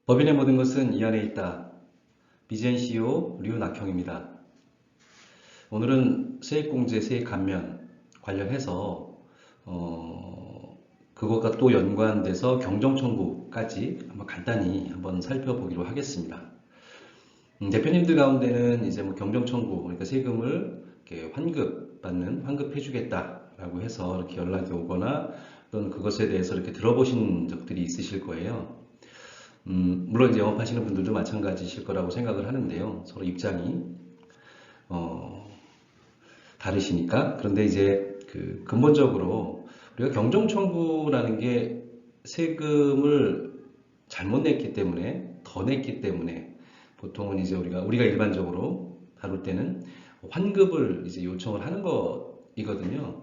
법인의 모든 것은 이 안에 있다. BGN CEO 류낙형입니다. 오늘은 세액공제, 세액감면 관련해서 그것과 또 연관돼서 경정청구까지 한번 간단히 한번 살펴보기로 하겠습니다. 대표님들 가운데는 이제 뭐 경정청구, 그러니까 세금을 이렇게 환급받는, 환급해주겠다라고 해서 이렇게 연락이 오거나 또는 그것에 대해서 이렇게 들어보신 적들이 있으실 거예요. 물론 이제 영업하시는 분들도 마찬가지실 거라고 생각을 하는데요. 서로 입장이 다르시니까. 그런데 이제 그 근본적으로 우리가 경정청구라는 게 세금을 잘못 냈기 때문에, 더 냈기 때문에 보통은 이제 우리가 일반적으로 다룰 때는 환급을 이제 요청을 하는 거이거든요.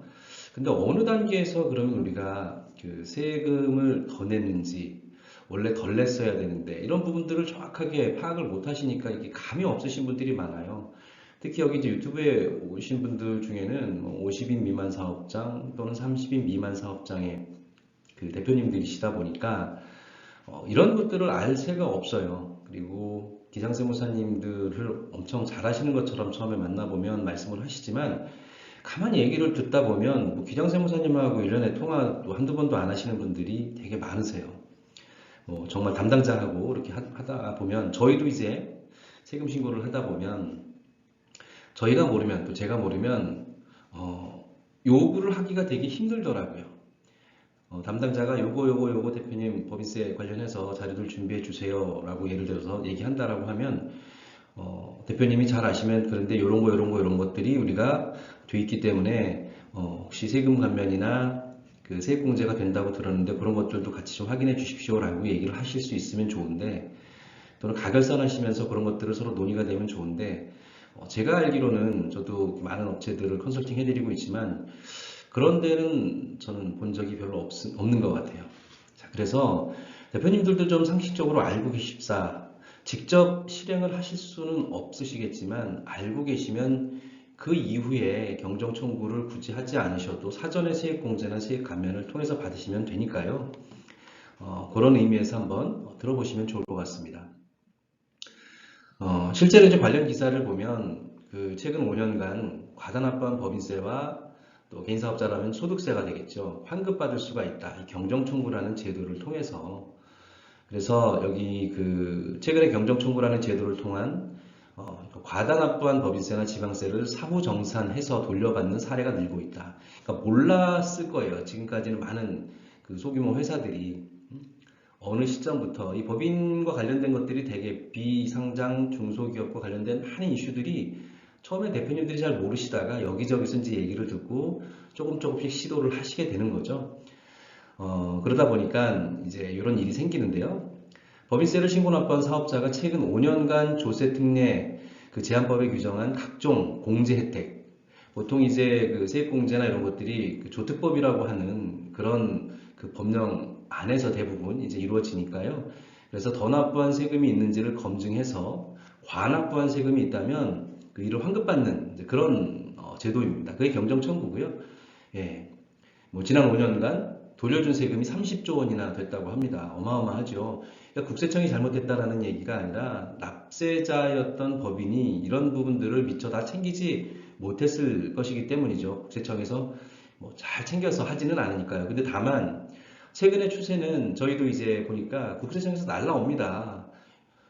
근데 어느 단계에서 그러면 우리가 그 세금을 더 냈는지, 원래 덜 냈어야 되는데 이런 부분들을 정확하게 파악을 못 하시니까 이게 감이 없으신 분들이 많아요. 특히 여기 이제 유튜브에 오신 분들 중에는 50인 미만 사업장 또는 30인 미만 사업장의 그 대표님들이시다 보니까 이런 것들을 알 새가 없어요. 그리고 기장세무사님들을 엄청 잘하시는 것처럼 처음에 만나보면 말씀을 하시지만 가만히 얘기를 듣다 보면 뭐 기장세무사님하고 1년에 통화도 한두 번도 안 하시는 분들이 되게 많으세요. 정말 담당자하고 이렇게 하다 보면 저희도 이제 세금 신고를 하다 보면 저희가 모르면 또 제가 모르면 요구를 하기가 되게 힘들더라고요. 담당자가 요거 대표님 법인세 관련해서 자료들 준비해 주세요 라고 예를 들어서 얘기한다라고 하면 대표님이 잘 아시면 그런데 요런 것들이 우리가 돼 있기 때문에 혹시 세금 감면이나 그 세액공제가 된다고 들었는데 그런 것들도 같이 좀 확인해 주십시오라고 얘기를 하실 수 있으면 좋은데, 또는 가결선하시면서 그런 것들을 서로 논의가 되면 좋은데, 제가 알기로는 저도 많은 업체들을 컨설팅 해드리고 있지만 그런 데는 저는 본 적이 별로 없는 것 같아요. 자, 그래서 대표님들도 좀 상식적으로 알고 계십사, 직접 실행을 하실 수는 없으시겠지만 알고 계시면 그 이후에 경정 청구를 굳이 하지 않으셔도 사전에 세액공제나 세액감면을 통해서 받으시면 되니까요. 그런 의미에서 한번 들어보시면 좋을 것 같습니다. 실제로 이제 관련 기사를 보면 그 최근 5년간 과다납부한 법인세와 또 개인사업자라면 소득세가 되겠죠. 환급받을 수가 있다. 이 경정청구라는 제도를 통해서. 그래서 여기 그 최근에 경정청구라는 제도를 통한 과다납부한 법인세나 지방세를 사후정산해서 돌려받는 사례가 늘고 있다. 그러니까 몰랐을 거예요. 지금까지는 많은 그 소규모 회사들이 어느 시점부터 이 법인과 관련된 것들이 되게 비상장 중소기업과 관련된 많은 이슈들이 처음에 대표님들이 잘 모르시다가 여기저기서 이제 얘기를 듣고 조금씩 시도를 하시게 되는 거죠. 그러다 보니까 이제 이런 일이 생기는데요. 법인세를 신고 납부한 사업자가 최근 5년간 조세 특례 그 제한법에 규정한 각종 공제 혜택, 보통 이제 그 세액공제나 이런 것들이 그 조특법이라고 하는 그런 그 법령 안에서 대부분 이제 이루어지니까요. 그래서 더 납부한 세금이 있는지를 검증해서 과납부한 세금이 있다면 그 이를 환급받는 그런 제도입니다. 그게 경정청구고요. 예, 뭐 지난 5년간 돌려준 세금이 30조 원이나 됐다고 합니다. 어마어마하죠. 그러니까 국세청이 잘못했다라는 얘기가 아니라 납세자였던 법인이 이런 부분들을 미처 다 챙기지 못했을 것이기 때문이죠. 국세청에서 뭐 잘 챙겨서 하지는 않으니까요. 근데 다만 최근의 추세는 저희도 이제 보니까 국세청에서 날라옵니다.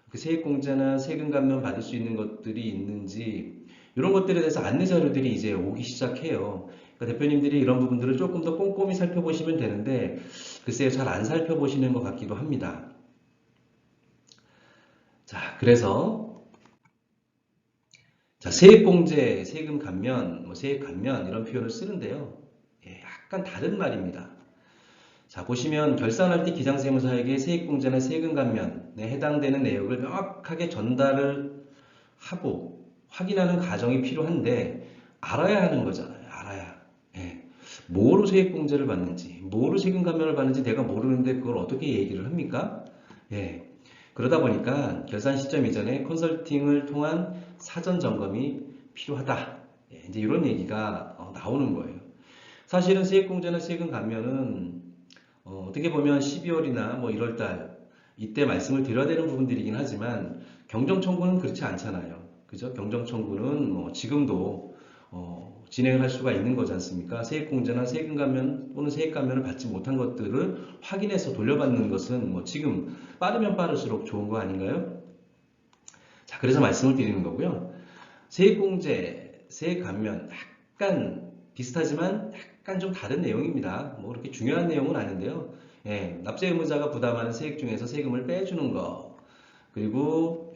그 세액공제나 세금 감면 받을 수 있는 것들이 있는지 이런 것들에 대해서 안내 자료들이 이제 오기 시작해요. 그러니까 대표님들이 이런 부분들을 조금 더 꼼꼼히 살펴보시면 되는데 글쎄요, 잘 안 살펴보시는 것 같기도 합니다. 자, 그래서 세액공제, 세금 감면, 세액 감면 이런 표현을 쓰는데요. 예, 약간 다른 말입니다. 자, 보시면 결산할 때 기장세무사에게 세액공제나 세금 감면에 해당되는 내역을 명확하게 전달을 하고 확인하는 과정이 필요한데 알아야 하는 거잖아요. 알아야. 예. 뭐로 세액공제를 받는지, 뭐로 세금 감면을 받는지 내가 모르는데 그걸 어떻게 얘기를 합니까? 예. 그러다 보니까 결산 시점 이전에 컨설팅을 통한 사전 점검이 필요하다. 예, 이제 이런 얘기가 나오는 거예요. 사실은 세액공제나 세금 감면은 어떻게 보면 12월이나 뭐 1월달 이때 말씀을 드려야 되는 부분들이긴 하지만 경정청구는 그렇지 않잖아요. 그죠? 경정청구는 뭐 지금도 진행을 할 수가 있는 거지 않습니까? 세액공제나 세금 감면 또는 세액 감면을 받지 못한 것들을 확인해서 돌려받는 것은 뭐 지금 빠르면 빠를수록 좋은 거 아닌가요? 자, 그래서 말씀을 드리는 거고요. 세액공제, 세액 감면 약간 비슷하지만 약간 좀 다른 내용입니다. 뭐 그렇게 중요한 내용은 아닌데요. 예, 납세 의무자가 부담하는 세액 중에서 세금을 빼주는 거. 그리고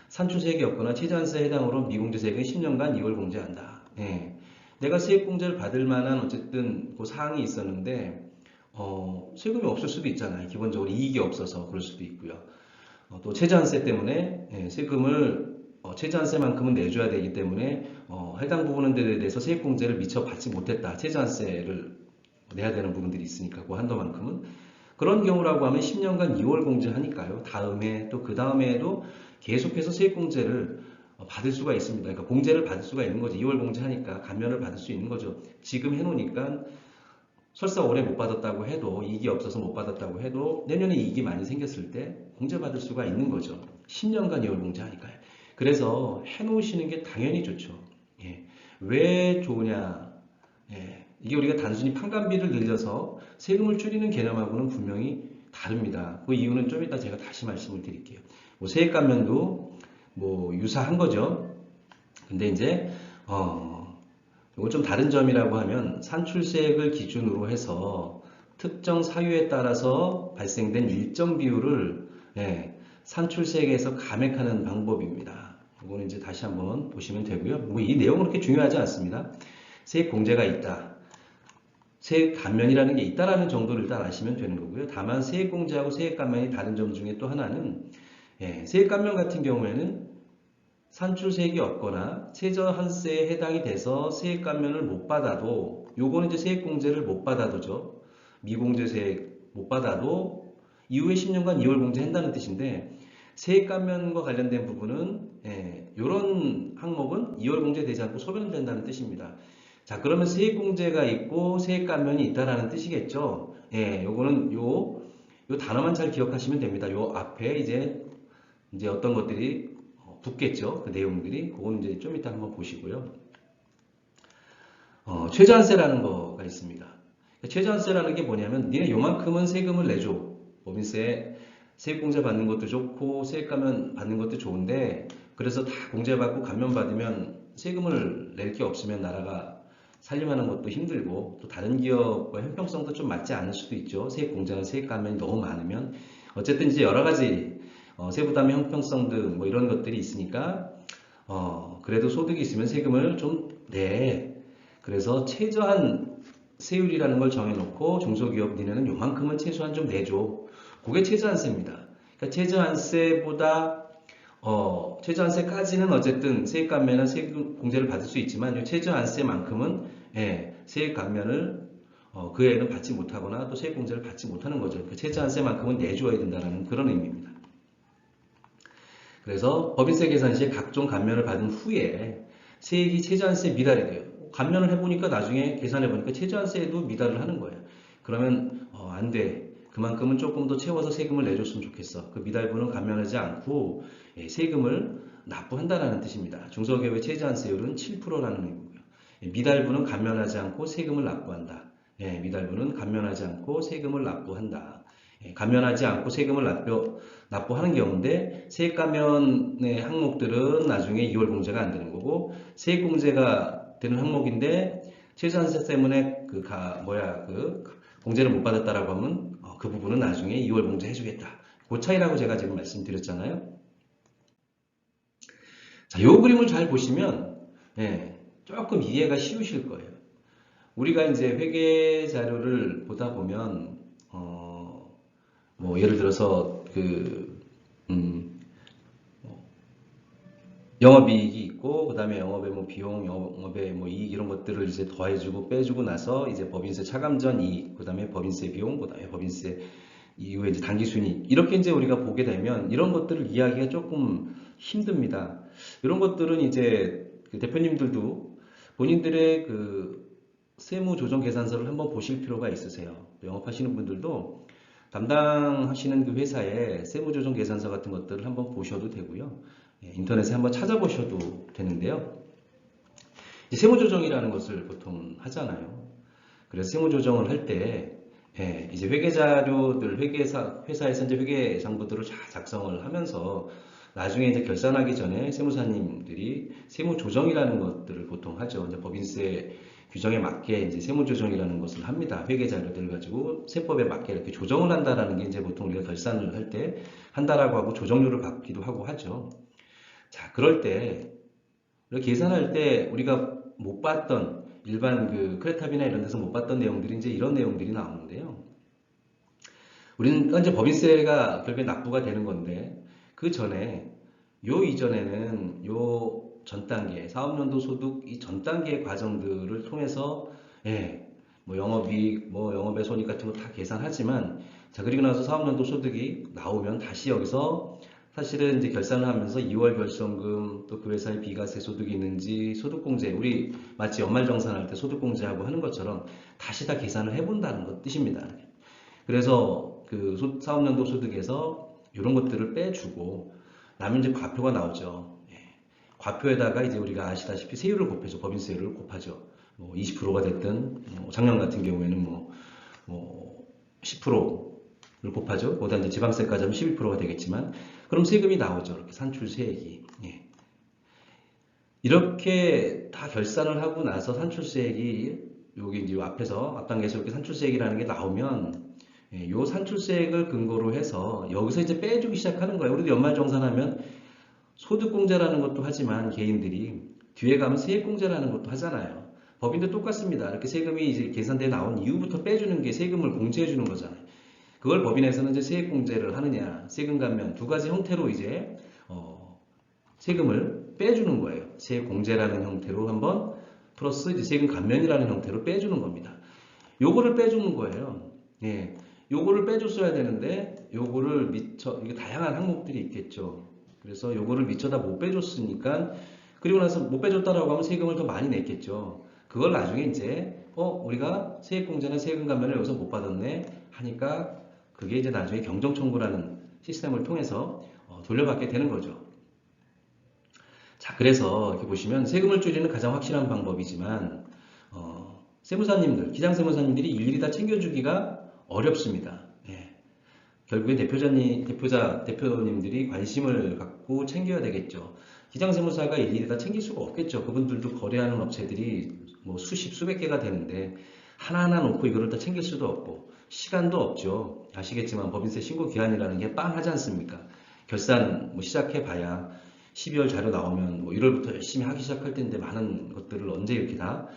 산출세액이 없거나 최저한세에 해당으로 미공제세액은 10년간 2월 공제한다. 내가 세액공제를 받을 만한 어쨌든 그 사항이 있었는데 세금이 없을 수도 있잖아요. 기본적으로 이익이 없어서 그럴 수도 있고요. 또 최저한세 때문에 세금을 최저한세만큼은 내줘야 되기 때문에 해당 부분들에 대해서 세액공제를 미처 받지 못했다. 최저한세를 내야 되는 부분들이 있으니까 그 한도만큼은 그런 경우라고 하면 10년간 2월 공제하니까요. 다음에 또 그 다음에도 계속해서 세액공제를 받을 수가 있습니다. 그러니까 공제를 받을 수가 있는 거죠. 2월 공제하니까 감면을 받을 수 있는 거죠. 지금 해놓으니까 설사 올해 못 받았다고 해도 이익이 없어서 못 받았다고 해도 내년에 이익이 많이 생겼을 때 공제받을 수가 있는 거죠. 10년간 2월 공제하니까요. 그래서 해놓으시는 게 당연히 좋죠. 왜 좋으냐? 이게 우리가 단순히 판관비를 늘려서 세금을 줄이는 개념하고는 분명히 다릅니다. 그 이유는 좀 이따 제가 다시 말씀을 드릴게요. 뭐 세액 감면도 뭐 유사한 거죠. 근데 이제 이거 좀 다른 점이라고 하면 산출세액을 기준으로 해서 특정 사유에 따라서 발생된 일정 비율을 산출세액에서 감액하는 방법입니다. 이거는 이제 다시 한번 보시면 되고요. 뭐 이 내용은 그렇게 중요하지 않습니다. 세액 공제가 있다. 세액 감면이라는 게 있다라는 정도를 일단 아시면 되는 거고요. 다만 세액 공제하고 세액 감면이 다른 점 중에 또 하나는 세액 감면 같은 경우에는 산출세액이 없거나 최저한세에 해당이 돼서 세액 감면을 못 받아도 요거는 이제 세액 공제를 못 받아도죠. 미공제세액 못 받아도 이후에 10년간 2월 공제한다는 뜻인데 세액 감면과 관련된 부분은 이런 항목은 2월 공제되지 않고 소멸된다는 뜻입니다. 자, 그러면 세액 공제가 있고 세액 감면이 있다라는 뜻이겠죠. 요거는 요 단어만 잘 기억하시면 됩니다. 요 앞에 이제 어떤 것들이 붙겠죠. 그 내용들이. 그건 이제 좀 이따 한번 보시고요. 최저한세라는 거가 있습니다. 최저한세라는 게 뭐냐면 니네 요만큼은 세금을 내줘. 법인세 세액공제 받는 것도 좋고 세액 감면 받는 것도 좋은데 그래서 다 공제받고 감면 받으면 세금을 낼 게 없으면 나라가 살림하는 것도 힘들고 또 다른 기업과 형평성도 좀 맞지 않을 수도 있죠. 세액 공제나 세액 감면이 너무 많으면 어쨌든 이제 여러 가지 세부담의 형평성 등 뭐 이런 것들이 있으니까 그래도 소득이 있으면 세금을 좀 내. 그래서 최저한 세율이라는 걸 정해놓고 중소기업 니네는 요만큼은 최소한 좀 내줘. 그게 최저한세입니다. 그러니까 최저한세보다 최저한세까지는 어쨌든 세액 감면은 세금 공제를 받을 수 있지만 이 최저한세만큼은 세액 감면을 그 애는 받지 못하거나 또 세액 공제를 받지 못하는 거죠. 그 최저한세만큼은 내줘야 된다는 그런 의미입니다. 그래서 법인세 계산 시에 각종 감면을 받은 후에 세액이 최저한세 미달이 돼요. 감면을 해보니까 나중에 계산해보니까 최저한세에도 미달을 하는 거예요. 그러면 안 돼. 그만큼은 조금 더 채워서 세금을 내줬으면 좋겠어. 그 미달분은 감면하지 않고 세금을 납부한다는 뜻입니다. 중소기업의 최저한세율은 7%라는 의미고요. 미달분은 감면하지 않고 세금을 납부한다. 미달분은 감면하지 않고 세금을 납부한다. 감면하지 않고 세금을 납부하는 경우인데 세액 감면의 항목들은 나중에 2월 공제가 안 되는 거고 세액 공제가 되는 항목인데 최저한세 때문에 그 공제를 못 받았다라고 하면 그 부분은 나중에 2월 공제 해주겠다. 그 차이라고 제가 지금 말씀드렸잖아요. 자, 요 그림을 잘 보시면 조금 이해가 쉬우실 거예요. 우리가 이제 회계 자료를 보다 보면 뭐 예를 들어서 영업이익이 있고 그다음에 영업의 뭐 비용, 영업의 뭐 이익 이런 것들을 이제 더해주고 빼주고 나서 이제 법인세 차감전 이익, 그다음에 법인세 비용, 그다음에 법인세 이후에 이제 당기순이익 이렇게 이제 우리가 보게 되면 이런 것들을 이해하기가 조금 힘듭니다. 이런 것들은 이제 그 대표님들도 본인들의 그 세무조정계산서를 한번 보실 필요가 있으세요. 영업하시는 분들도 담당하시는 그 회사의 세무조정 계산서 같은 것들을 한번 보셔도 되고요. 인터넷에 한번 찾아보셔도 되는데요. 세무조정이라는 것을 보통 하잖아요. 그래서 세무조정을 할 때, 이제 회계 자료들, 회사에서 이제 회계 장부들을 잘 작성을 하면서 나중에 이제 결산하기 전에 세무사님들이 세무조정이라는 것들을 보통 하죠. 이제 법인세 규정에 맞게 이제 세무조정이라는 것을 합니다. 회계 자료들을 가지고 세법에 맞게 이렇게 조정을 한다라는 게 이제 보통 우리가 결산을 할 때 한다라고 하고 조정료를 받기도 하고 하죠. 자, 그럴 때 계산할 때 우리가 못 봤던 일반 그 크레탑이나 이런 데서 못 봤던 내용들이 이제 이런 내용들이 나오는데요. 우리는 이제 법인세가 결국에 납부가 되는 건데 그 전에 요 이전에는 요 전 단계 사업연도 소득 이 전 단계의 과정들을 통해서 뭐 영업이익, 뭐 영업의 손익 같은 거 다 계산하지만 자 그리고 나서 사업연도 소득이 나오면 다시 여기서 사실은 이제 결산을 하면서 2월 결손금 또 그 회사의 비과세 소득이 있는지 소득공제 우리 마치 연말정산할 때 소득공제하고 하는 것처럼 다시 다 계산을 해본다는 것 뜻입니다. 그래서 그 사업연도 소득에서 이런 것들을 빼주고 나면 이제 과표가 나오죠. 과표에다가 이제 우리가 아시다시피 세율을 곱해죠. 법인세율을 곱하죠. 뭐 20%가 됐든 뭐 작년 같은 경우에는 뭐 10%를 곱하죠. 거기다 이제 지방세까지 하면 12%가 되겠지만 그럼 세금이 나오죠. 이렇게 산출세액이. 이렇게 다 결산을 하고 나서 산출세액이 여기 이제 앞에서 앞단계에서 이렇게 산출세액이라는 게 나오면 요 산출세액을 근거로 해서 여기서 이제 빼주기 시작하는 거예요. 우리도 연말정산하면 소득공제라는 것도 하지만 개인들이 뒤에 가면 세액공제라는 것도 하잖아요. 법인도 똑같습니다. 이렇게 세금이 이제 계산돼 나온 이후부터 빼주는 게 세금을 공제해 주는 거잖아요. 그걸 법인에서는 이제 세액공제를 하느냐, 세금 감면 두 가지 형태로 이제 세금을 빼주는 거예요. 세액공제라는 형태로 한번 플러스 이제 세금 감면이라는 형태로 빼주는 겁니다. 요거를 빼주는 거예요. 요거를 빼줬어야 되는데 요거를 이게 다양한 항목들이 있겠죠. 그래서 요거를 미처 다 못 빼줬으니까 그리고 나서 못 빼줬다라고 하면 세금을 더 많이 냈겠죠. 그걸 나중에 이제 우리가 세액공제나 세금 감면을 여기서 못 받았네 하니까 그게 이제 나중에 경정청구라는 시스템을 통해서 돌려받게 되는 거죠. 자, 그래서 이렇게 보시면 세금을 줄이는 가장 확실한 방법이지만 세무사님들, 기장세무사님들이 일일이 다 챙겨주기가 어렵습니다. 결국엔 대표님들이 관심을 갖고 챙겨야 되겠죠. 기장세무사가 일일이 다 챙길 수가 없겠죠. 그분들도 거래하는 업체들이 뭐 수십, 수백 개가 되는데 하나하나 놓고 이거를 다 챙길 수도 없고 시간도 없죠. 아시겠지만 법인세 신고 기한이라는 게 빵하지 않습니까? 결산 뭐 시작해봐야 12월 자료 나오면 뭐 1월부터 열심히 하기 시작할 텐데 많은 것들을 언제 이렇게 다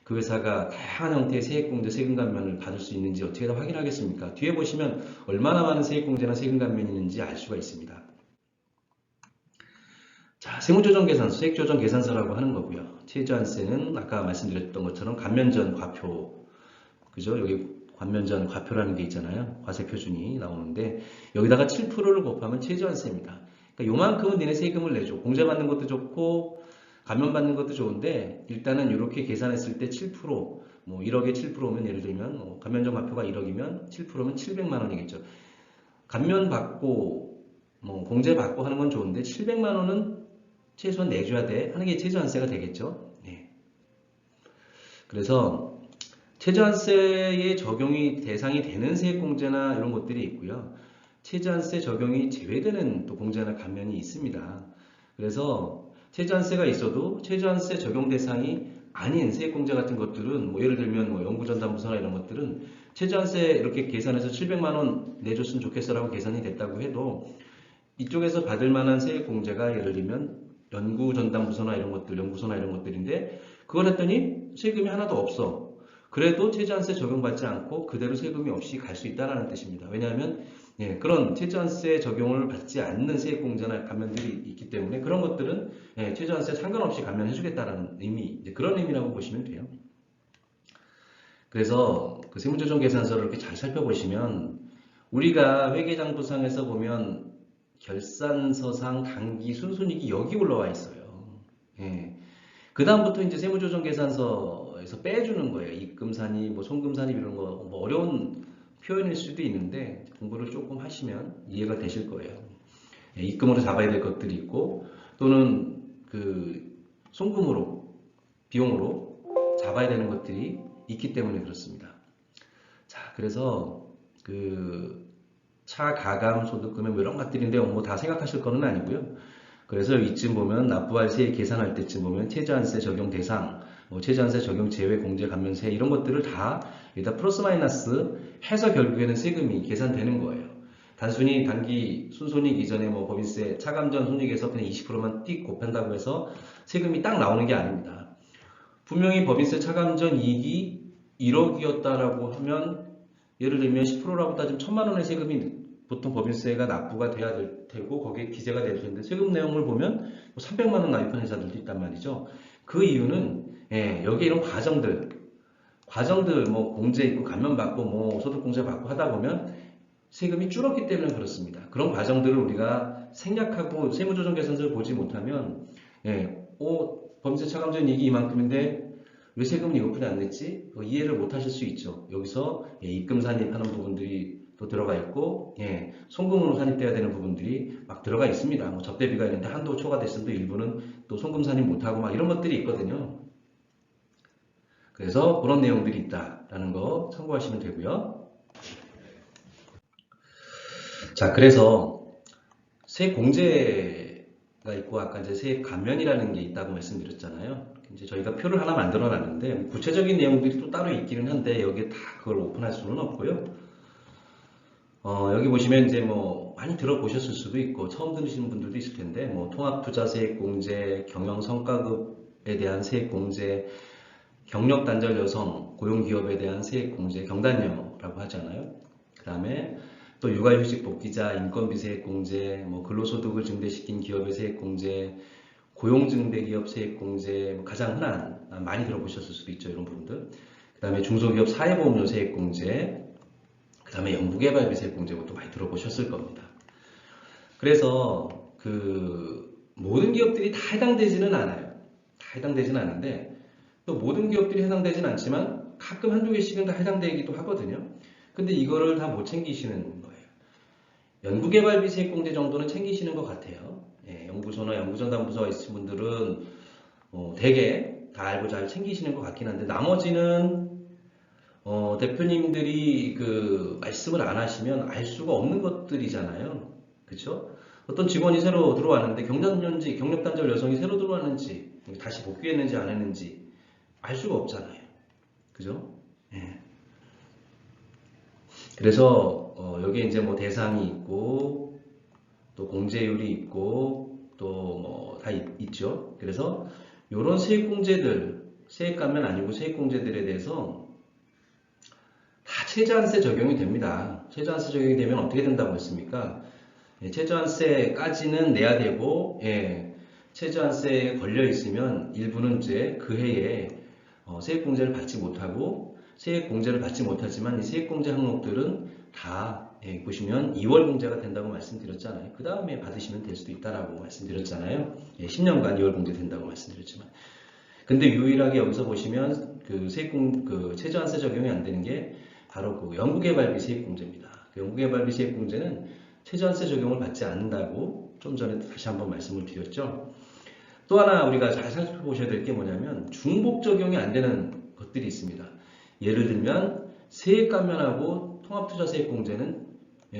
그 회사가 다양한 형태의 세액공제, 세금 감면을 받을 수 있는지 어떻게 다 확인하겠습니까? 뒤에 보시면 얼마나 많은 세액공제나 세금 감면이 있는지 알 수가 있습니다. 자, 세무조정계산서, 세액조정계산서라고 하는 거고요. 최저한세는 아까 말씀드렸던 것처럼 감면전 과표, 그죠? 여기 감면전 과표라는 게 있잖아요. 과세표준이 나오는데 여기다가 7%를 곱하면 최저한세입니다. 그러니까 요만큼은 니네 세금을 내줘. 공제받는 것도 좋고 감면받는 것도 좋은데 일단은 이렇게 계산했을 때 7%, 뭐 1억에 7%면 예를 들면 감면전 과표가 1억이면 7%면 700만 원이겠죠. 감면받고 뭐 공제받고 하는 건 좋은데 700만 원은 최소한 내줘야 돼 하는 게 최저한세가 되겠죠. 그래서 최저한세에 적용이 대상이 되는 세액공제나 이런 것들이 있고요. 최저한세 적용이 제외되는 또 공제나 감면이 있습니다. 그래서 최저한세가 있어도 최저한세 적용 대상이 아닌 세액공제 같은 것들은 뭐 예를 들면 뭐 연구전담부서나 이런 것들은 최저한세 이렇게 계산해서 700만 원 내줬으면 좋겠어라고 계산이 됐다고 해도 이쪽에서 받을 만한 세액공제가 예를 들면 연구전담부서나 이런 것들, 연구소나 이런 것들인데 그걸 했더니 세금이 하나도 없어. 그래도 최저한세 적용받지 않고 그대로 세금이 없이 갈 수 있다는 뜻입니다. 왜냐하면 그런 최저한세 적용을 받지 않는 세액공제나 감면들이 있기 때문에 그런 것들은 최저한세 상관없이 감면해주겠다는 의미, 그런 의미라고 보시면 돼요. 그래서 그 세무조정계산서를 이렇게 잘 살펴보시면 우리가 회계장부상에서 보면 결산서상 당기 순손익이 여기 올라와 있어요. 그 다음부터 이제 세무조정계산서에서 빼주는 거예요. 입금산입, 뭐 송금산입 이런 거 뭐 어려운 표현일 수도 있는데 공부를 조금 하시면 이해가 되실 거예요. 예, 입금으로 잡아야 될 것들이 있고 또는 그 송금으로 비용으로 잡아야 되는 것들이 있기 때문에 그렇습니다. 자, 그래서 그 차 가감 소득금액 뭐 이런 것들인데 뭐 다 생각하실 거는 아니고요. 그래서 이쯤 보면 납부할세 계산할 때쯤 보면 최저한세 적용 대상, 뭐 최저한세 적용 제외 공제 감면세 이런 것들을 다 여기다 플러스 마이너스 해서 결국에는 세금이 계산되는 거예요. 단순히 단기 순손익 이전에 뭐 법인세 차감전 손익에서 그냥 20%만 띡 곱한다고 해서 세금이 딱 나오는 게 아닙니다. 분명히 법인세 차감전 이익이 1억이었다라고 하면 예를 들면 10%라고 따지면 1,000만 원의 세금이 보통 법인세가 납부가 돼야 될 테고 거기에 기재가 될 텐데 세금 내용을 보면 300만 원 납입한 회사들도 있단 말이죠. 그 이유는 여기 이런 과정들 뭐 공제 있고 감면받고 뭐 소득공제 받고 하다 보면 세금이 줄었기 때문에 그렇습니다. 그런 과정들을 우리가 생략하고 세무조정계산서를 보지 못하면 법인세 차감전 이익이 이만큼인데 왜 세금은 이것뿐이 안 냈지? 이해를 못 하실 수 있죠. 여기서 입금 산입하는 부분들이 또 들어가 있고 송금으로 산입돼야 되는 부분들이 막 들어가 있습니다. 뭐 접대비가 있는데 한도 초과됐으면 또 일부는 또 송금 산입 못하고 막 이런 것들이 있거든요. 그래서 그런 내용들이 있다라는 거 참고하시면 되고요. 자, 그래서 세액 공제가 있고 아까 이제 세액 감면이라는 게 있다고 말씀드렸잖아요. 이제 저희가 표를 하나 만들어 놨는데 구체적인 내용들이 또 따로 있기는 한데 여기에 다 그걸 오픈할 수는 없고요. 여기 보시면 이제 뭐 많이 들어보셨을 수도 있고 처음 들으시는 분들도 있을 텐데 뭐 통합투자세액공제, 경영성과급에 대한 세액공제, 경력단절 여성, 고용기업에 대한 세액공제, 경단녀라고 하잖아요. 그 다음에 또 육아휴직 복귀자 인건비 세액공제, 뭐 근로소득을 증대시킨 기업의 세액공제, 고용증대기업 세액공제, 뭐 가장 흔한 많이 들어보셨을 수도 있죠 이런 부분들. 그 다음에 중소기업 사회보험료 세액공제, 그 다음에 연구개발비 세액공제 것도 많이 들어보셨을 겁니다. 그래서 그 모든 기업들이 다 해당되지는 않아요. 다 해당되지는 않은데 또 모든 기업들이 해당되지는 않지만 가끔 한두 개씩은 다 해당되기도 하거든요. 근데 이거를 다 못 챙기시는 거예요. 연구개발비 세액공제 정도는 챙기시는 것 같아요. 연구소나 연구전담부서가 있으신 분들은 대개 다 알고 잘 챙기시는 것 같긴 한데 나머지는 대표님들이 그 말씀을 안 하시면 알 수가 없는 것들이잖아요. 그렇죠? 어떤 직원이 새로 들어왔는데 경력단절 여성이 새로 들어왔는지 다시 복귀했는지 안 했는지 알 수가 없잖아요. 그죠? 그래서 여기에 이제 뭐 대상이 있고 또 공제율이 있고 또 뭐 다 있죠. 그래서 이런 세액공제들, 세액 감면 아니고 세액공제들에 대해서 다 최저한세 적용이 됩니다. 최저한세 적용이 되면 어떻게 된다고 했습니까? 최저한세까지는 내야 되고, 최저한세에 걸려 있으면 일부는 이제 그 해에 세액공제를 받지 못하고 세액공제를 받지 못하지만 이 세액공제 항목들은 다 보시면 2월 공제가 된다고 말씀드렸잖아요. 그 다음에 받으시면 될 수도 있다라고 말씀드렸잖아요. 10년간 2월 공제 된다고 말씀드렸지만. 근데 유일하게 여기서 보시면 그 최저한세 적용이 안 되는 게 바로 그 연구개발비 세액공제입니다. 그 연구개발비 세액공제는 최저한세 적용을 받지 않는다고 좀 전에 다시 한번 말씀을 드렸죠. 또 하나 우리가 잘 살펴보셔야 될 게 뭐냐면 중복 적용이 안 되는 것들이 있습니다. 예를 들면 세액 감면하고 통합투자세액공제는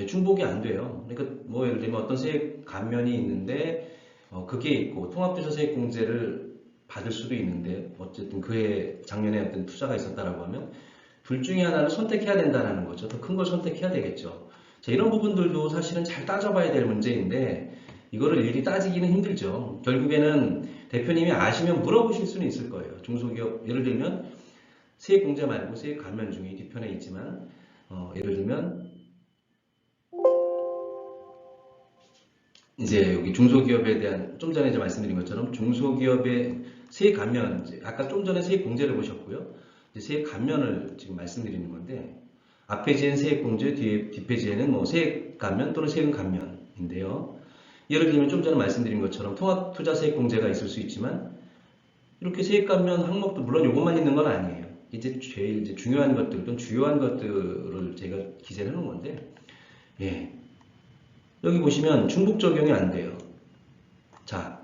중복이 안 돼요. 그러니까 뭐 예를 들면 어떤 세액 감면이 있는데 그게 있고 통합투자세액공제를 받을 수도 있는데 어쨌든 그해 작년에 어떤 투자가 있었다라고 하면 둘 중에 하나를 선택해야 된다는 거죠. 더 큰 걸 선택해야 되겠죠. 자, 이런 부분들도 사실은 잘 따져봐야 될 문제인데 이거를 일일이 따지기는 힘들죠. 결국에는 대표님이 아시면 물어보실 수는 있을 거예요. 중소기업 예를 들면 세액공제 말고 세액 감면 중에 뒤편에 있지만 예를 들면 이제 여기 중소기업에 대한 좀 전에 이제 말씀드린 것처럼 중소기업의 세액 감면 아까 좀 전에 세액 공제를 보셨고요. 이제 세액 감면을 지금 말씀드리는 건데 앞 페이지엔 세액 공제, 뒷 페이지에는 뭐 세액 감면 또는 세금 감면인데요. 예를 들면 좀 전에 말씀드린 것처럼 통합투자세액 공제가 있을 수 있지만 이렇게 세액 감면 항목도 물론 이것만 있는 건 아니에요. 이제 제일 이제 중요한 것들 또는 주요한 것들을 제가 기재를 해놓은 건데, 예. 여기 보시면 중복 적용이 안 돼요. 자,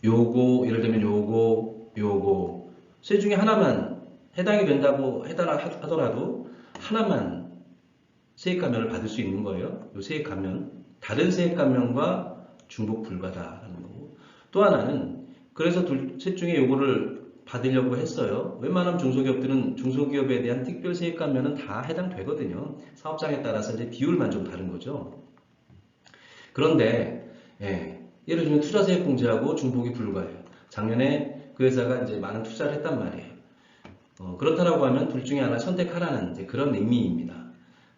요거, 예를 들면 요거, 세 중에 하나만 해당이 된다고 하더라도 하나만 세액 감면을 받을 수 있는 거예요. 요 세액 감면. 다른 세액 감면과 중복 불가다라는 거고. 또 하나는, 그래서 셋 중에 요거를 받으려고 했어요. 웬만하면 중소기업들은 중소기업에 대한 특별 세액 감면은 다 해당되거든요. 사업장에 따라서 이제 비율만 좀 다른 거죠. 그런데, 예, 예를 들면 투자세액 공제하고 중복이 불가해요. 작년에 그 회사가 이제 많은 투자를 했단 말이에요. 그렇다라고 하면 둘 중에 하나 선택하라는 이제 그런 의미입니다.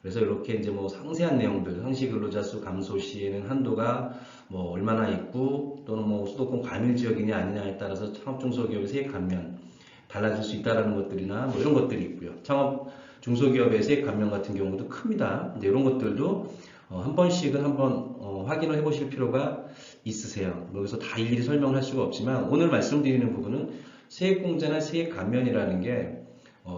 그래서 이렇게 이제 뭐 상세한 내용들, 상시 근로자 수 감소 시에는 한도가 뭐 얼마나 있고, 또는 뭐 수도권 과밀 지역이냐 아니냐에 따라서 창업 중소기업의 세액 감면 달라질 수 있다라는 것들이나 뭐 이런 것들이 있고요. 창업 중소기업의 세액 감면 같은 경우도 큽니다. 근데 이런 것들도 한 번씩은 한번 확인을 해보실 필요가 있으세요. 여기서 다 일일이 설명을 할 수가 없지만 오늘 말씀드리는 부분은 세액 공제나 세액 감면이라는 게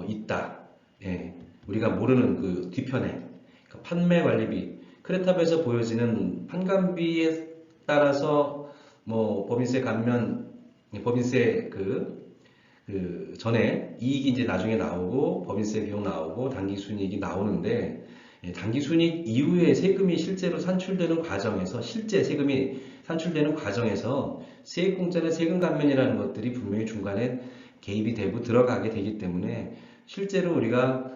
있다. 예, 우리가 모르는 그 뒤편에 그 판매 관리비, 크레탑에서 보여지는 판관비에 따라서 뭐 법인세 감면, 법인세 그 전에 이익이 이제 나중에 나오고 법인세 비용 나오고 당기순이익이 나오는데, 당기순이익 이후에 세금이 실제로 산출되는 과정에서, 실제 세금이 산출되는 과정에서 세액공제나 세금 감면이라는 것들이 분명히 중간에 개입이 되고 들어가게 되기 때문에 실제로 우리가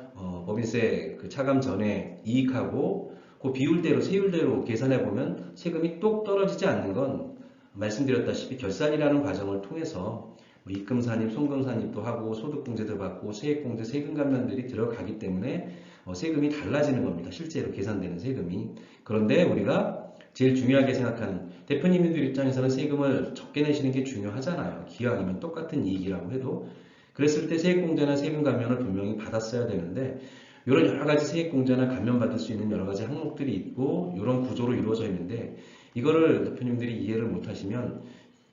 법인세 그 차감 전에 이익하고 그 비율대로 세율대로 계산해 보면 세금이 똑 떨어지지 않는 건 말씀드렸다시피 결산이라는 과정을 통해서 입금산입, 송금산입도 하고 소득공제도 받고 세액공제, 세금 감면들이 들어가기 때문에 세금이 달라지는 겁니다. 실제로 계산되는 세금이. 그런데 우리가 제일 중요하게 생각하는, 대표님들 입장에서는 세금을 적게 내시는 게 중요하잖아요. 기왕이면 똑같은 이익이라고 해도. 그랬을 때 세액공제나 세금 감면을 분명히 받았어야 되는데, 이런 여러 가지 세액공제나 감면 받을 수 있는 여러 가지 항목들이 있고 이런 구조로 이루어져 있는데, 이거를 대표님들이 이해를 못하시면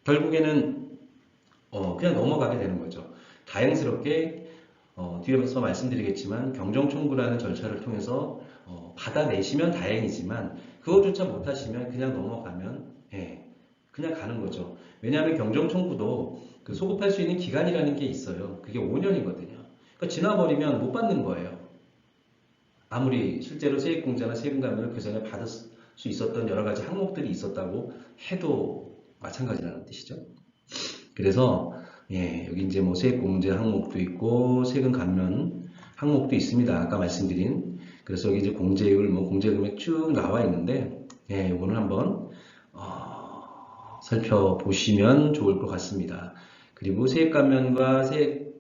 결국에는 그냥 넘어가게 되는 거죠. 다행스럽게 뒤에서 말씀드리겠지만 경정청구라는 절차를 통해서 받아내시면 다행이지만, 그것조차 못하시면 그냥 넘어가면, 예, 그냥 가는 거죠. 왜냐하면 경정청구도 그 소급할 수 있는 기간이라는 게 있어요. 그게 5년이거든요. 그러니까 지나버리면 못 받는 거예요. 아무리 실제로 세액공제나 세금 감면을 그 전에 받을 수 있었던 여러 가지 항목들이 있었다고 해도 마찬가지라는 뜻이죠. 그래서 예, 여기 이제 뭐 세액 공제 항목도 있고 세금 감면 항목도 있습니다. 아까 말씀드린. 그래서 여기 이제 공제율, 뭐 공제 금액 쭉 나와 있는데, 예, 이거는 한번 살펴보시면 좋을 것 같습니다. 그리고 세액 감면과 세액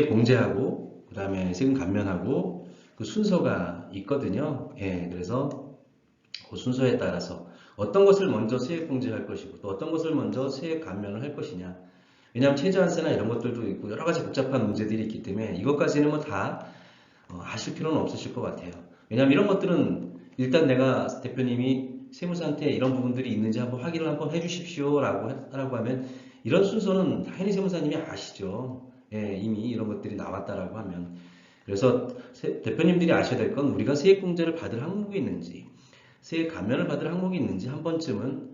공제하고 그다음에 세금 감면하고 그 순서가 있거든요. 예, 그래서 그 순서에 따라서 어떤 것을 먼저 세액 공제할 것이고 또 어떤 것을 먼저 세액 감면을 할 것이냐. 왜냐하면 최저한세나 이런 것들도 있고 여러 가지 복잡한 문제들이 있기 때문에 이것까지는 뭐 다 아실 필요는 없으실 것 같아요. 왜냐하면 이런 것들은 일단 내가 대표님이 세무사한테 이런 부분들이 있는지 한번 확인을 한번 해주십시오 라고 하면 이런 순서는 당연히 세무사님이 아시죠. 예, 이미 이런 것들이 나왔다라고 하면. 그래서 대표님들이 아셔야 될 건 우리가 세액 공제를 받을 항목이 있는지 세액 감면을 받을 항목이 있는지 한 번쯤은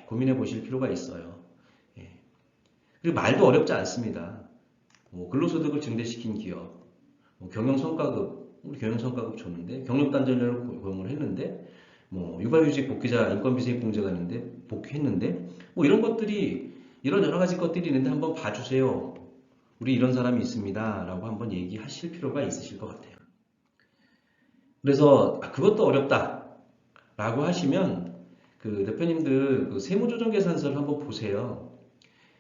고민해 보실 필요가 있어요. 예. 그리고 말도 어렵지 않습니다. 뭐 근로소득을 증대시킨 기업, 뭐 경영성과급, 우리 경영성과급 줬는데 경력단절료를 고용을 했는데 뭐 육아휴직 복귀자 인건비세액 공제가 있는데 복귀했는데 뭐 이런 것들이 이런 여러 가지 것들이 있는데 한번 봐주세요. 우리 이런 사람이 있습니다. 라고 한번 얘기하실 필요가 있으실 것 같아요. 그래서 그것도 어렵다. 라고 하시면 그 대표님들 그 세무조정계산서를 한번 보세요.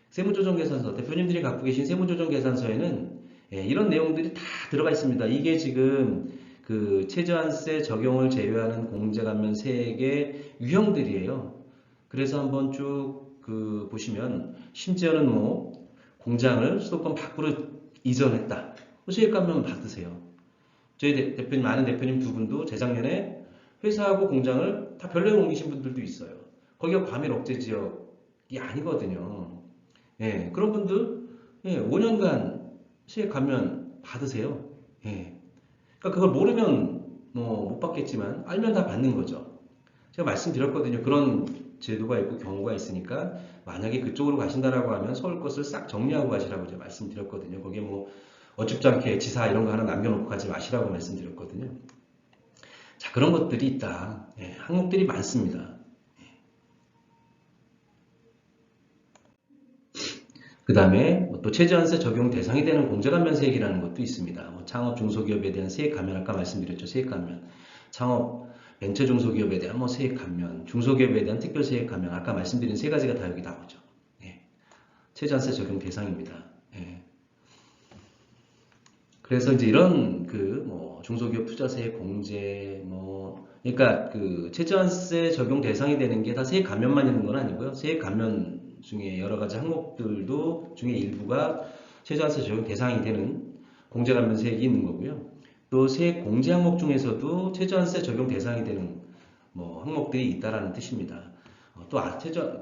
세무조정계산서, 대표님들이 갖고 계신 세무조정계산서에는 이런 내용들이 다 들어가 있습니다. 이게 지금 그 최저한세 적용을 제외하는 공제감면 세액의 유형들이에요. 그래서 한번 쭉 그 보시면 심지어는 뭐 공장을 수도권 밖으로 이전했다. 세액감면 받으세요. 저희 대표님, 아는 대표님 두 분도 재작년에 회사하고 공장을 다 별로에 옮기신 분들도 있어요. 거기가 과밀 억제 지역이 아니거든요. 예, 그런 분들 5년간 세액 감면 받으세요. 예. 그러니까 그걸 모르면 뭐 못 받겠지만 알면 다 받는 거죠. 제가 말씀드렸거든요. 그런 제도가 있고 경우가 있으니까 만약에 그쪽으로 가신다라고 하면 서울 것을 싹 정리하고 가시라고 제가 말씀드렸거든요. 거기에 뭐 어줍지 않게 지사 이런 거 하나 남겨놓고 가지 마시라고 말씀드렸거든요. 자, 그런 것들이 있다. 예, 항목들이 많습니다. 그 다음에 또 최저한세 적용 대상이 되는 공제감면세액이라는 것도 있습니다. 뭐 창업 중소기업에 대한 세액 감면, 아까 말씀드렸죠. 세액 감면. 창업 벤처 중소기업에 대한 뭐 세액 감면, 중소기업에 대한 특별 세액 감면, 아까 말씀드린 세 가지가 다 여기 나오죠. 예. 최저한세 적용 대상입니다. 예. 그래서 이제 이런 그 뭐 중소기업 투자세 공제 뭐 그러니까 그 최저한세 적용 대상이 되는 게 다 세액 감면만 있는 건 아니고요. 세액 감면 중에 여러 가지 항목들도 중에 일부가 최저한세 적용 대상이 되는 공제 감면세액이 있는 거고요. 또 세액 공제 항목 중에서도 최저한세 적용 대상이 되는 뭐 항목들이 있다라는 뜻입니다. 또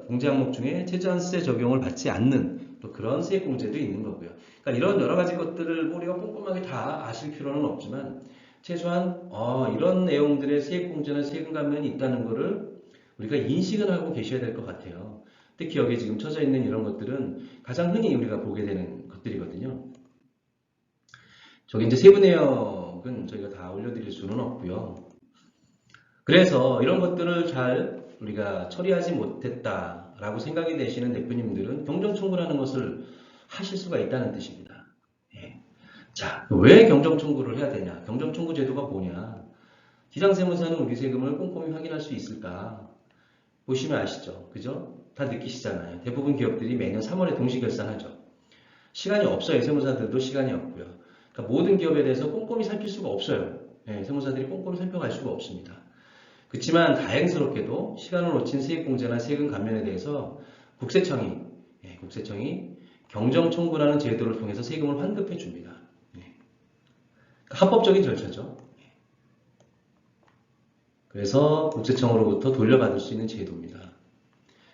공제 항목 중에 최저한세 적용을 받지 않는 또 그런 세액 공제도 있는 거고요. 그러니까 이런 여러 가지 것들을 우리가 꼼꼼하게 다 아실 필요는 없지만 최소한 이런 내용들의 세액 공제나 세금 감면이 있다는 것을 우리가 인식을 하고 계셔야 될 것 같아요. 특히 여기 지금 쳐져 있는 이런 것들은 가장 흔히 우리가 보게 되는 것들이거든요. 저기 이제 세부 내역은 저희가 다 올려드릴 수는 없고요. 그래서 이런 것들을 잘 우리가 처리하지 못했다라고 생각이 되시는 대표님들은 경정 청구라는 것을 하실 수가 있다는 뜻입니다. 예. 자, 왜 경정 청구를 해야 되냐? 경정 청구 제도가 뭐냐? 지상세무사는 우리 세금을 꼼꼼히 확인할 수 있을까? 보시면 아시죠? 그죠? 다 느끼시잖아요. 대부분 기업들이 매년 3월에 동시 결산하죠. 시간이 없어요. 세무사들도 시간이 없고요. 그러니까 모든 기업에 대해서 꼼꼼히 살필 수가 없어요. 예, 세무사들이 꼼꼼히 살펴갈 수가 없습니다. 그렇지만 다행스럽게도 시간을 놓친 세액공제나 세금 감면에 대해서 국세청이 경정청구라는 제도를 통해서 세금을 환급해 줍니다. 합법적인 절차죠. 그래서 국세청으로부터 돌려받을 수 있는 제도입니다.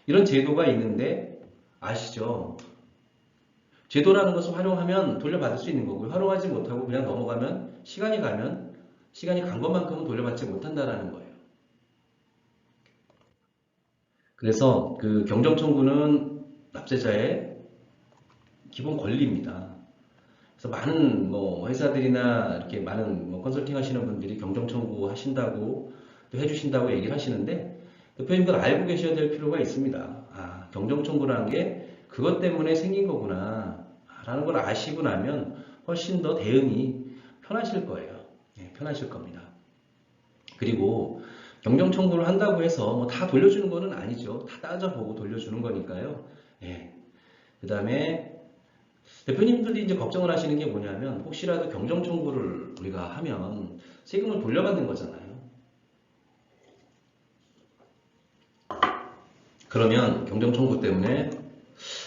이런 제도가 있는데 아시죠? 제도라는 것을 활용하면 돌려받을 수 있는 거고요. 활용하지 못하고 그냥 넘어가면 시간이 간 것만큼은 돌려받지 못한다라는 거예요. 그래서 그 경정청구는 납세자의 기본 권리입니다. 그래서 많은 뭐 회사들이나 이렇게 많은 뭐 컨설팅 하시는 분들이 경정청구 하신다고 또 해주신다고 얘기를 하시는데 대표님들 알고 계셔야 될 필요가 있습니다. 아, 경정청구라는 게 그것 때문에 생긴 거구나 라는 걸 아시고 나면 훨씬 더 대응이 편하실 거예요. 네, 편하실 겁니다. 그리고 경정청구를 한다고 해서 뭐 다 돌려주는 거는 아니죠. 다 따져보고 돌려주는 거니까요. 예. 그 다음에 대표님들이 이제 걱정을 하시는 게 뭐냐면 혹시라도 경정청구를 우리가 하면 세금을 돌려받는 거잖아요. 그러면 경정청구 때문에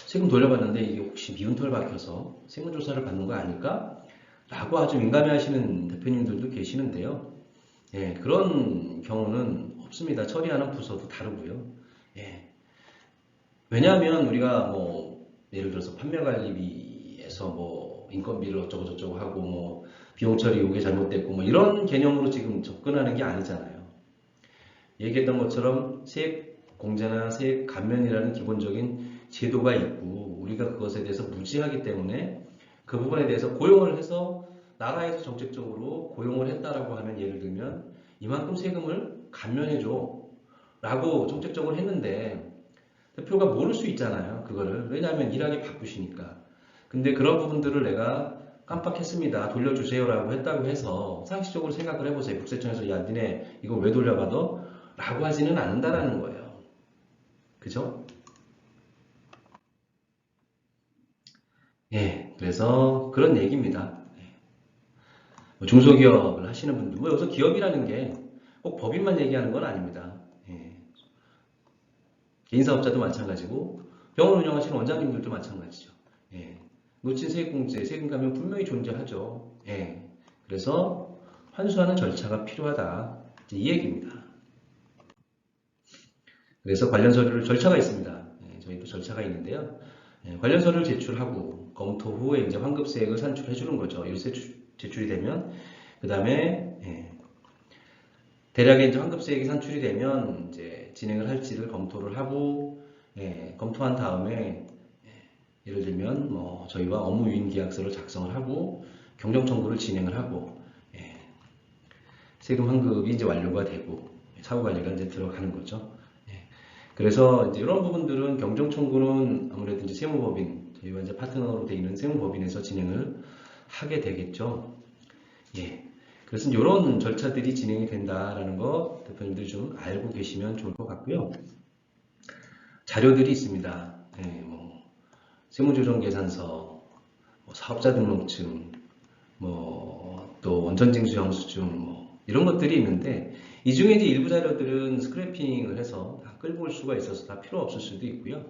세금 돌려받는데 이게 혹시 미운털 박혀서 세무조사를 받는 거 아닐까? 라고 아주 민감해 하시는 대표님들도 계시는데요. 예, 그런 경우는 없습니다. 처리하는 부서도 다르고요. 예. 왜냐하면 우리가 뭐 예를 들어서 판매관리비에서 뭐 인건비를 어쩌고 저쩌고 하고 뭐 비용 처리 요게 잘못됐고 뭐 이런 개념으로 지금 접근하는 게 아니잖아요. 얘기했던 것처럼 세액 공제나 세액 감면이라는 기본적인 제도가 있고 우리가 그것에 대해서 무지하기 때문에 그 부분에 대해서 고용을 해서 나라에서 정책적으로 고용을 했다라고 하면 예를 들면 이만큼 세금을 감면해줘 라고 정책적으로 했는데 대표가 모를 수 있잖아요. 그거를. 왜냐하면 일하기 바쁘시니까. 근데 그런 부분들을 내가 깜빡했습니다. 돌려주세요 라고 했다고 해서 상식적으로 생각을 해보세요. 국세청에서 야 니네 이거 왜 돌려받아? 라고 하지는 않는다라는 거예요. 그죠? 예, 그래서 그런 얘기입니다. 뭐 중소기업을 하시는 분들, 뭐 여기서 기업이라는 게 꼭 법인만 얘기하는 건 아닙니다. 예. 개인사업자도 마찬가지고 병원 운영하시는 원장님들도 마찬가지죠. 예. 놓친 세액공제, 세금 감면 분명히 존재하죠. 예. 그래서 환수하는 절차가 필요하다. 이 얘기입니다. 그래서 관련 서류를 절차가 있습니다. 예, 저희도 절차가 있는데요. 관련서를 제출하고 검토 후에 이제 환급세액을 산출해 주는 거죠. 이렇게 제출이 되면 그 다음에 대략의 이제 환급세액이 산출이 되면 이제 진행을 할지를 검토를 하고 검토한 다음에 예를 들면 뭐 저희와 업무 유인 계약서를 작성을 하고 경정 청구를 진행을 하고 세금 환급이 이제 완료가 되고 사후 관리가 이제 들어가는 거죠. 그래서 이제 이런 부분들은 경정 청구는 아무래도 이제 세무법인 저희와 이제 파트너로 되어 있는 세무법인에서 진행을 하게 되겠죠. 그래서 이런 절차들이 진행이 된다라는 거 대표님들이 좀 알고 계시면 좋을 것 같고요. 자료들이 있습니다. 뭐 세무조정계산서, 뭐 사업자 등록증, 또 원천징수 영수증, 이런 것들이 있는데 이 중에 이제 일부 자료들은 스크래핑을 해서 다 끌고 올 수가 있어서 다 필요 없을 수도 있고요.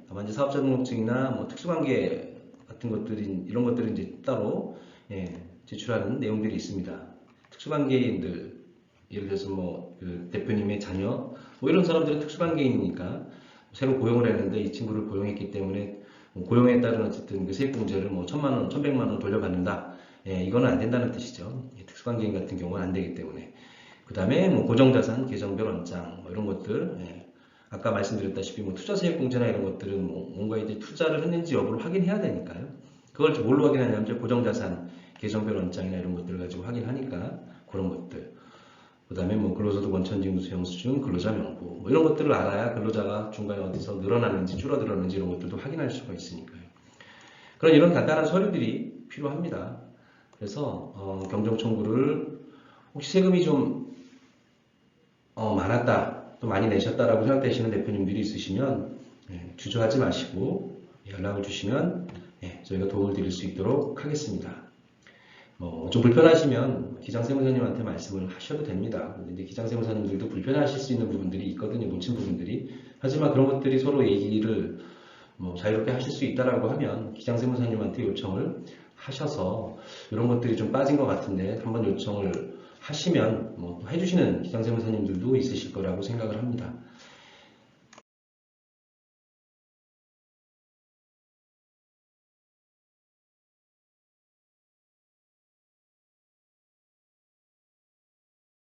다만 이제 사업자 등록증이나 뭐 특수관계 같은 것들이 이런 것들은 이제 따로 제출하는 내용들이 있습니다. 특수관계인들 예를 들어서 그 대표님의 자녀 이런 사람들은 특수관계인이니까 새로 고용을 했는데 이 친구를 고용했기 때문에 고용에 따른 어쨌든 그 세액공제를 1,000만 원, 1,100만 원 돌려받는다. 이거는 안 된다는 뜻이죠. 특수관계인 같은 경우는 안 되기 때문에. 그 다음에 고정자산, 계정별 원장 이런 것들. 아까 말씀드렸다시피 투자세액공제나 이런 것들은 뭔가 이제 투자를 했는지 여부를 확인해야 되니까요. 그걸 뭘로 확인하냐면 이제 고정자산, 계정별 원장이나 이런 것들을 가지고 확인하니까 그런 것들. 그 다음에 근로소득 원천징수 영수증, 근로자 명부 이런 것들을 알아야 근로자가 중간에 어디서 늘어나는지 줄어들었는지 이런 것들도 확인할 수가 있으니까요. 그런 이런 간단한 서류들이 필요합니다. 그래서 경정 청구를 혹시 세금이 좀 많았다, 또 많이 내셨다라고 생각되시는 대표님들이 있으시면 주저하지 마시고 연락을 주시면 저희가 도움을 드릴 수 있도록 하겠습니다. 좀 불편하시면 기장세무사님한테 말씀을 하셔도 됩니다. 근데 이제 기장세무사님들도 불편하실 수 있는 부분들이 있거든요. 놓친 부분들이. 하지만 그런 것들이 서로 얘기를 자유롭게 하실 수 있다라고 하면 기장세무사님한테 요청을 하셔서 이런 것들이 좀 빠진 것 같은데 한번 요청을 하시면 해주시는 기장세무사님들도 있으실 거라고 생각을 합니다.